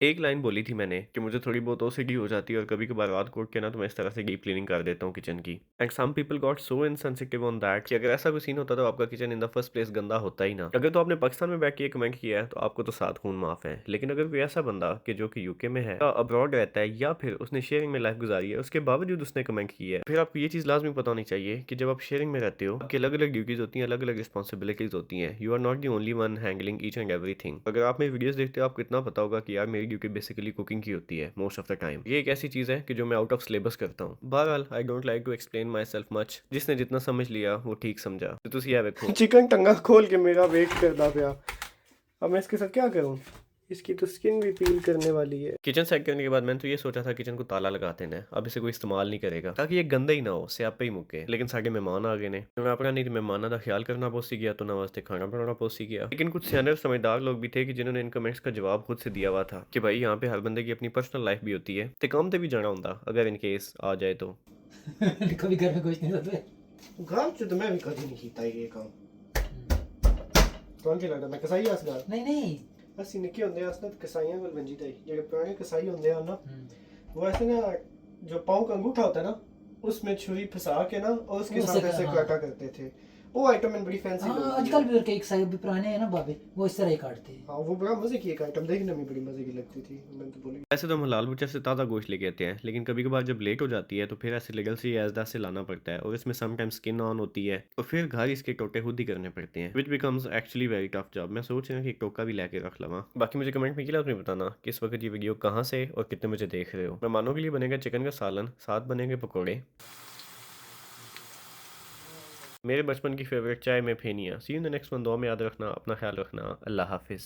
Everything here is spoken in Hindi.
एक लाइन बोली थी मैंने कि मुझे थोड़ी बहुत ओसीडी हो जाती है और कभी-कभार रात को उठ के ना तो मैं इस तरह से डीप क्लीनिंग कर देता हूँ किचन की। And some people got so insensitive on that कि अगर ऐसा कोई सीन होता तो आपका kitchen in the first place गंदा होता ही ना। अगर तो आपने पाकिस्तान में बैठ के ये कमेंट किया है तो आपको तो 7 खून माफ है। लेकिन अगर कोई ऐसा बंदा कि जो कि यूके में है या अब्रॉड रहता है या फिर उसने शेयरिंग में लाइफ गुजारी है उसके बावजूद उसने कमेंट किया है, फिर आपको ये चीज़ लाज़मी पता होनी चाहिए कि जब आप शेयरिंग में रहते हो, आपकी अलग-अलग ड्यूटीज़ होती हैं, अलग-अलग रिस्पॉन्सिबिलिटीज़ होती हैं। You are not the only one handling each and everything. अगर आप मेरी वीडियोज़ देखते हो आपको इतना पता होगा कि यार मेरी ड्यूटी बेसिकली कुकिंग की होती है मोस्ट ऑफ द टाइम। ये एक ऐसी चीज़ है कि जो मैं आउट ऑफ सिलेबस करता हूँ। बहरहाल I don't like to explain myself much. जिसने जितना समझ लिया वो ठीक समझा। तो तुसी ये देखो चिकन टंगा खोल के मेरा वेट करता पिया। अब मैं इसके साथ क्या करूँ? इसकी तो स्किन भी पील करने वाली है। किचन सेट करने के बाद मैंने तो ये सोचा था किचन को ताला लगा देना है। अब इसे कोई इस्तेमाल नहीं करेगा ताकि ये गंदा ही ना हो, स्यापे ही मुके। लेकिन साडे मेहमान आ गए ने। मैं अपना नहीं मेहमानों का ख्याल करना पोसी गया तो ना वास्ते खाना बनाना पोसी गया। लेकिन कुछ सियाने और समझदार लोग भी थे कि जिन्होंने इन कमेंट्स का जवाब खुद से दिया हुआ था कि भाई यहाँ पे हर बंदे की अपनी पर्सनल लाइफ भी होती है। ते काम ते भी जाना होता अगर इन केस आ जाए तो। कभी घर में कुछ नहीं होता है। घर च तो मैं भी कभी नहीं कीता ये काम। कौन सी लगदा मैं कसाई असगार नहीं नहीं। ਅਸੀਂ ਨਿੱਕੇ ਹੁੰਦੇ ਆ ਅਸਲ ਕਸਾਈਆਂ ਕੋਲ ਵੰਜੀ ਤਾਂ ਜਿਹੜੇ पुराने कसाई होते हैं ना वो ऐसे ना जो पाँव का अंगूठा होता है ना उसमें छुरी फंसा के ना और उसके वो साथ से ऐसे हाँ काटा करते थे। वो आइटम मैंने बड़ी फैंसी हाँ, लगी थी आजकल यार। भी कई सारे भी पुराने हैं ना बाबे, वो इस तरह ही काटते हैं। हाँ वो बड़ा मजे की एक आइटम देखने में बड़ी मजे की लगती थी। मैंने तो बोली ऐसे तो हम हलाल बूचर से ताज़ा गोश्त लेके आते हैं लेकिन कभी कभार जब लेट हो जाती है तो फिर ऐसे लीगल सी एजदा से लाना पड़ता है और इसमें समटाइम्स स्किन ऑन होती है और फिर घर इसके टोटे खुद ही करने पड़ते हैं which becomes actually very tough job. मैं सोच रहा हूँ कि एक टोका भी लेके रख लवा। बाकी मुझे कमेंट में लाजमी बताना कि इस वक्त ये वीडियो कहाँ से और कितने बजे देख रहे हो। मेहमानों के लिए बनेगा चिकन का सालन, साथ बनेंगे पकौड़े। मेरे बचपन की फेवरेट चाय में फेनिया। See you in the next one. दुआ में याद रखना, अपना ख्याल रखना। अल्लाह हाफिज़।